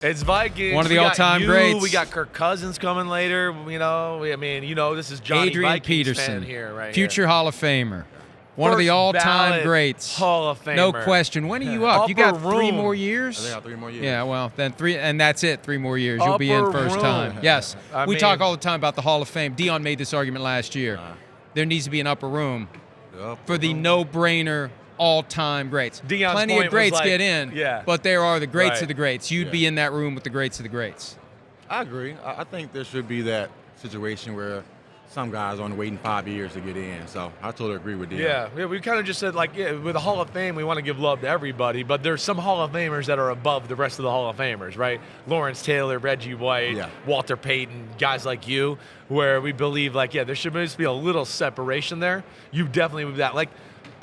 It's Vikings. One of the all-time greats. We got Kirk Cousins coming later. This is Johnny Adrian Vikings Peterson, fan here, right future here. Hall of Famer. One of the First all-time ballot greats. Hall of Famer. No question. When are you up? You got Upper 3 room. more years? I got 3 more years. Yeah, well, then 3, and that's it. 3 more years. You'll be in Upper first room. time. Yes. I We mean- talk all the time about the Hall of Fame. Dion made this argument last year. There needs to be an upper room for the no-brainer all-time greats. Dion's Plenty point of was greats like, get in, yeah. but there are the greats Right. of the greats. You'd be in that room with the greats of the greats. I agree. I think there should be that situation where some guys are only waiting 5 years to get in. So I totally agree with you. Yeah, we kind of just said, with the Hall of Fame, we want to give love to everybody, but there's some Hall of Famers that are above the rest of the Hall of Famers, right? Lawrence Taylor, Reggie White, Walter Payton, guys like you, where we believe, there should just be a little separation there. You definitely move that.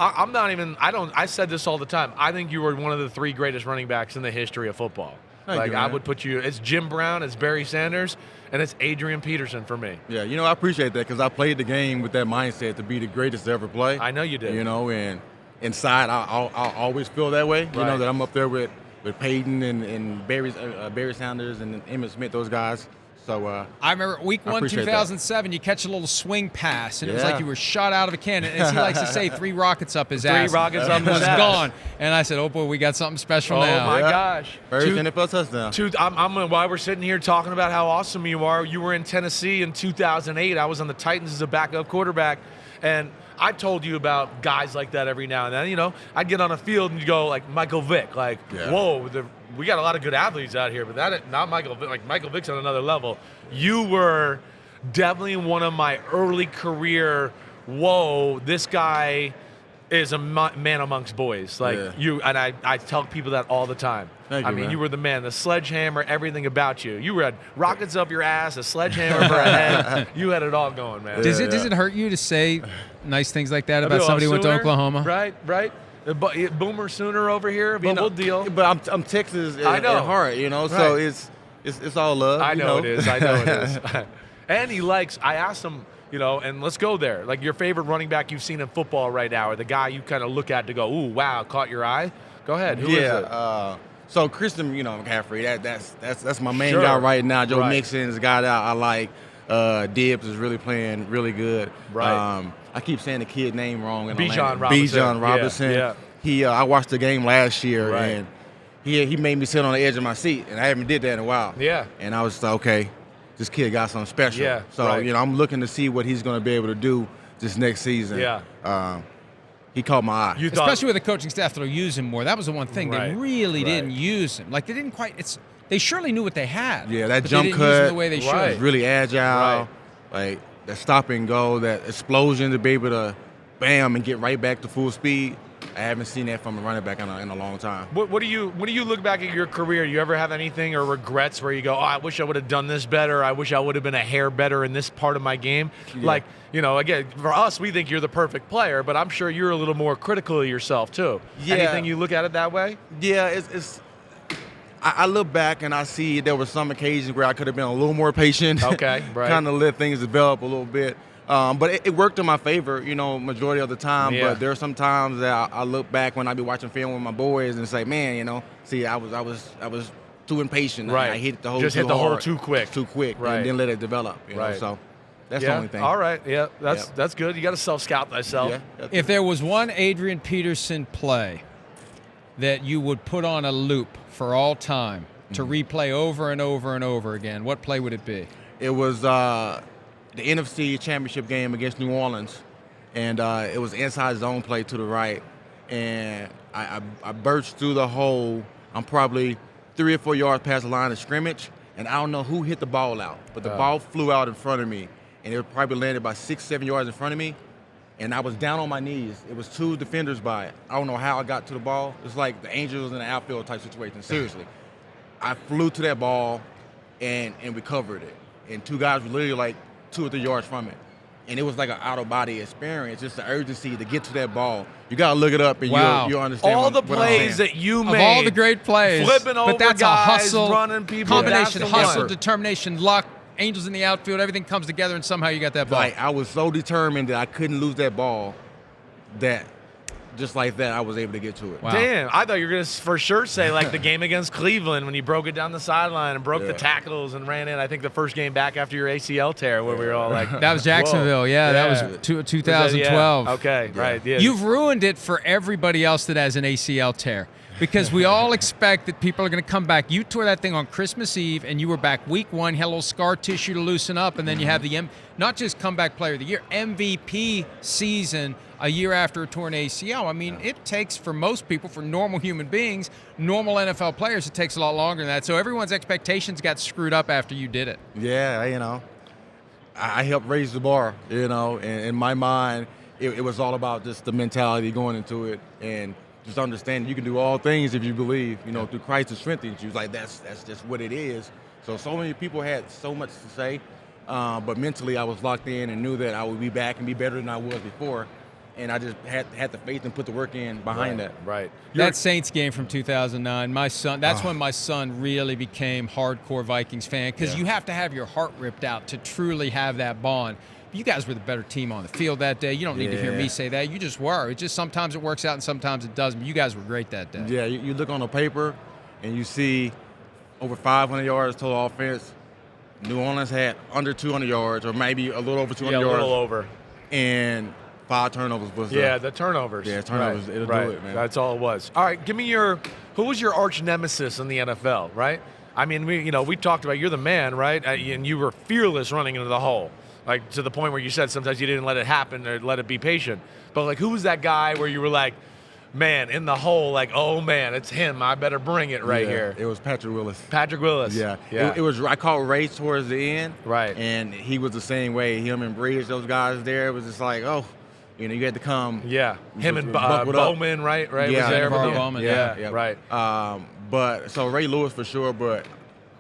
I said this all the time. I think you were one of the 3 greatest running backs in the history of football. Thank you, I man. would put you, it's Jim Brown, it's Barry Sanders, and it's Adrian Peterson for me. Yeah, I appreciate that because I played the game with that mindset to be the greatest to ever play. I know you did. And inside, I'll always feel that way. You know, that I'm up there with Peyton and Barry Sanders and Emmitt Smith, those guys. So I remember week 1, appreciate 2007, you catch a little swing pass, and it was Yeah. like you were shot out of a cannon. As he likes to say, 3 rockets up his ass. 3 rockets up and his was ass. gone. And I said, oh, boy, we got something special Oh, now. my gosh. First NFL touchdown. While we're sitting here talking about how awesome you are, you were in Tennessee in 2008. I was on the Titans as a backup quarterback, and I told you about guys like that every now and then. I'd get on a field and you go like Michael Vick, whoa, we got a lot of good athletes out here, but not Michael Vick. Like Michael Vick's on another level. You were definitely one of my early career, whoa, this guy is a man amongst boys. I tell people that all the time. Thank you, man. You were the man, the sledgehammer, everything about you. You had rockets up your ass, a sledgehammer for a head. You had it all going, man. Does it hurt you to say nice things like that about somebody who went to Oklahoma? Right. Boomer Sooner over here, but we'll deal. But I'm Texas at heart, so it's all love. I know it is. And I asked him, and let's go there. Like your favorite running back you've seen in football right now, or the guy you kind of look at to go, ooh, wow, caught your eye? Go ahead. Who is it? So Christian, McCaffrey, that's my main guy right now. Joe Mixon is a guy that I like. Dibbs is really playing really good. Right. I keep saying the kid name wrong. Bijan Robinson. Yeah. I watched the game last year, and he made me sit on the edge of my seat, and I haven't did that in a while. Yeah. And I was like, okay, this kid got something special. Yeah. So I'm looking to see what he's going to be able to do this next season. Yeah. He caught my eye. Especially with the coaching staff that'll use him more. That was the one thing. They really didn't use him. They didn't quite – they surely knew what they had. Yeah, that but jump they didn't cut use him the way they should. was really agile. Like that stop and go, that explosion to be able to bam and get right back to full speed. I haven't seen that from a running back in a long time. When do you look back at your career? Do you ever have anything or regrets where you go, oh, I wish I would have done this better. I wish I would have been a hair better in this part of my game. Yeah. Again, for us, we think you're the perfect player, but I'm sure you're a little more critical of yourself too. Yeah. Anything you look at it that way? Yeah, I look back and I see there were some occasions where I could have been a little more patient. Okay, right. Kind of let things develop a little bit. But it worked in my favor, majority of the time. Yeah. But there are some times that I look back when I be watching film with my boys and say, man, see, I was too impatient. Right. I hit the hole Just too hit the hole hard, too quick. Right. And then let it develop. So that's the only thing. All right. Yeah. That's good. You got to self-scout thyself. Yeah. If there was one Adrian Peterson play that you would put on a loop for all time to replay over and over and over again, what play would it be? It was the NFC Championship game against New Orleans, and it was inside zone play to the right, and I burst through the hole. I'm probably 3 or 4 yards past the line of scrimmage, and I don't know who hit the ball out, but the ball flew out in front of me, and it probably landed about 6-7 yards in front of me, and I was down on my knees. It was 2 defenders by it. I don't know how I got to the ball. It's like the Angels in the outfield type situation, seriously. I flew to that ball and recovered it, and 2 guys were literally like 2 or 3 yards from it. And it was like an out-of-body experience, just the urgency to get to that ball. You got to look it up and you'll understand all the what I'm plays saying. that you Of made. all the great plays. Flipping over but that's guys, a hustle, running people. combination, That's the hustle, one. determination, luck, Angels in the outfield, everything comes together, and somehow you got that ball. Like, I was so determined that I couldn't lose that ball that just like that, I was able to get to it. Wow. Damn, I thought you were going to for sure say like the game against Cleveland when you broke it down the sideline and broke the tackles and ran in. I think the first game back after your ACL tear where we were all like, That was Jacksonville. Yeah, that was 2012. Yeah. Okay, right. Yeah. You've ruined it for everybody else that has an ACL tear. Because we all expect that people are going to come back. You tore that thing on Christmas Eve, and you were back week 1, had a little scar tissue to loosen up, and then you have the not just comeback player of the year, MVP season a year after a torn ACL. I mean, it takes for most people, for normal human beings, normal NFL players, it takes a lot longer than that. So everyone's expectations got screwed up after you did it. Yeah, I helped raise the bar, and in my mind, it was all about just the mentality going into it, and just understand you can do all things if you believe, through Christ who strengthens you. Like that's just what it is. So many people had so much to say, but mentally I was locked in and knew that I would be back and be better than I was before. And I just had the faith and put the work in behind that. Right. That Saints game from 2009, my son, that's when my son really became hardcore Vikings fan, because you have to have your heart ripped out to truly have that bond. You guys were the better team on the field that day. You don't need to hear me say that. You just were. It's just sometimes it works out and sometimes it doesn't. You guys were great that day. Yeah, you look on the paper and you see over 500 yards total offense. New Orleans had under 200 yards or maybe a little over 200 yards. Yeah, a little over. And 5 turnovers was the turnovers. Yeah, turnovers. Right. It'll do it, man. That's all it was. All right, give me who was your arch nemesis in the NFL, right? I mean, we talked about you're the man, right? And you were fearless running into the hole. Like, to the point where you said sometimes you didn't let it happen or let it be patient. But, like, who was that guy where you were like, man, in the hole, like, oh, man, it's him. I better bring it right here. It was Patrick Willis. Patrick Willis. Yeah. It was, I caught Ray towards the end. Right. And he was the same way. Him and Bridge, those guys there, it was just like, you had to come. Yeah. Him and Bowman, right? Right. Yeah. Was there? Bowman. Yeah. Right. But, so Ray Lewis for sure, but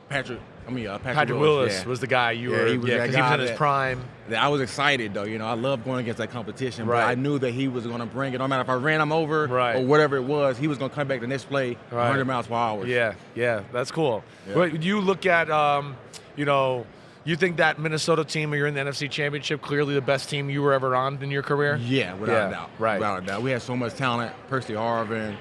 Patrick Willis was the guy you were, because he was in his prime. I was excited, though. I love going against that competition, right. But I knew that he was going to bring it. No matter if I ran him over or whatever it was, he was going to come back the next play 100 miles per hour. Yeah, that's cool. Yeah. But you look at, you think that Minnesota team, you're in the NFC Championship, clearly the best team you were ever on in your career? Yeah, without a doubt. Right. Without a doubt. We had so much talent. Percy Harvin,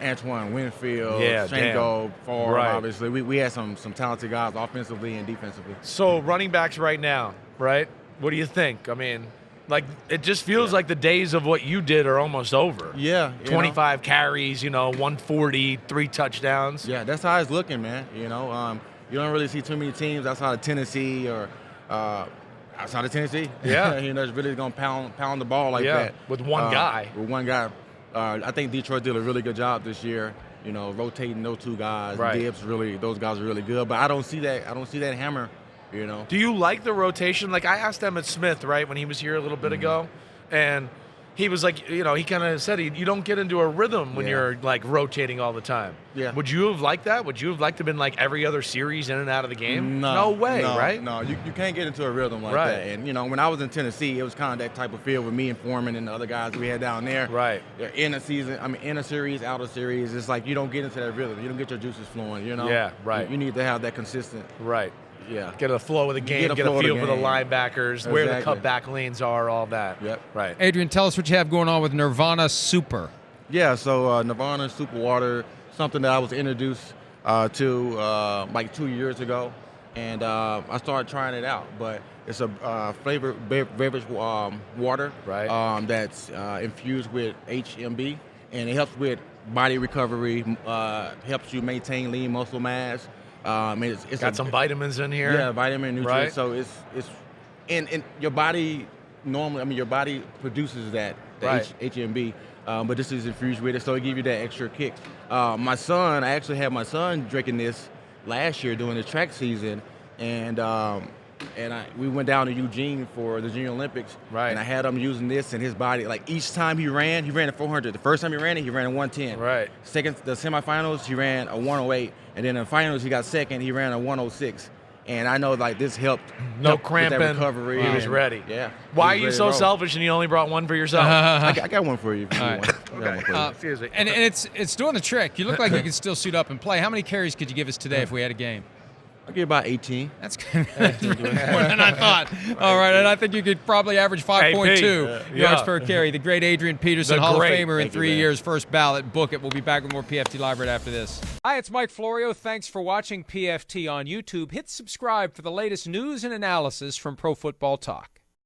Antoine Winfield, Shango, Favre, obviously. We had some talented guys offensively and defensively. So running backs right now, right? What do you think? I mean, like, it just feels like the days of what you did are almost over. Yeah. 25 carries, 140, 3 touchdowns. Yeah, that's how it's looking, man. You don't really see too many teams outside of Tennessee or outside of Tennessee. Yeah. That's really going to pound the ball like that. With one guy. With one guy. I think Detroit did a really good job this year, rotating those 2 guys. Right. Gibbs, those guys are really good. But I don't see that hammer, Do you like the rotation? Like, I asked Emmitt Smith, right, when he was here a little bit ago, and he was like, he kind of said you don't get into a rhythm when you're, like, rotating all the time. Yeah. Would you have liked that? Would you have liked to have been, like, every other series in and out of the game? No way, right? No, you can't get into a rhythm like that. And, when I was in Tennessee, it was kind of that type of feel with me and Foreman and the other guys we had down there. Right. In a series, out of series, it's like you don't get into that rhythm. You don't get your juices flowing, Yeah, right. You need to have that consistent. Right. Yeah. Get a flow of the game, get a feel for the linebackers, where the cutback lanes are, all that. Yep. Right. Adrian, tell us what you have going on with Nirvana Super. Yeah, so Nirvana Super Water, something that I was introduced to like 2 years ago, and I started trying it out. But it's a flavored beverage water that's infused with HMB, and it helps with body recovery, helps you maintain lean muscle mass. It's got some vitamins in here. Yeah, vitamin nutrients. Right. So it's in your body normally. Your body produces that HMB, but this is infused with it, so it gives you that extra kick. I actually had my son drinking this last year during the track season, and we went down to Eugene for the Junior Olympics, and I had him using this in his body. Like, each time he ran at 400. The first time he ran a 110. Right. The semifinals, he ran a 108, and then in the finals, he got second. He ran a 106. And I know, like, this helped. No cramping. With that recovery. He was ready. Yeah. Why are you so selfish and you only brought one for yourself? I got one for you. Excuse me. And it's doing the trick. You look like you could still suit up and play. How many carries could you give us today if we had a game? I'll give about 18. That's good. More than I thought. All right, and I think you could probably average 5.2 yards per carry. The great Adrian Peterson, Hall of Famer in 3 years, first ballot. Book it. We'll be back with more PFT Live right after this. Hi, it's Mike Florio. Thanks for watching PFT on YouTube. Hit subscribe for the latest news and analysis from Pro Football Talk.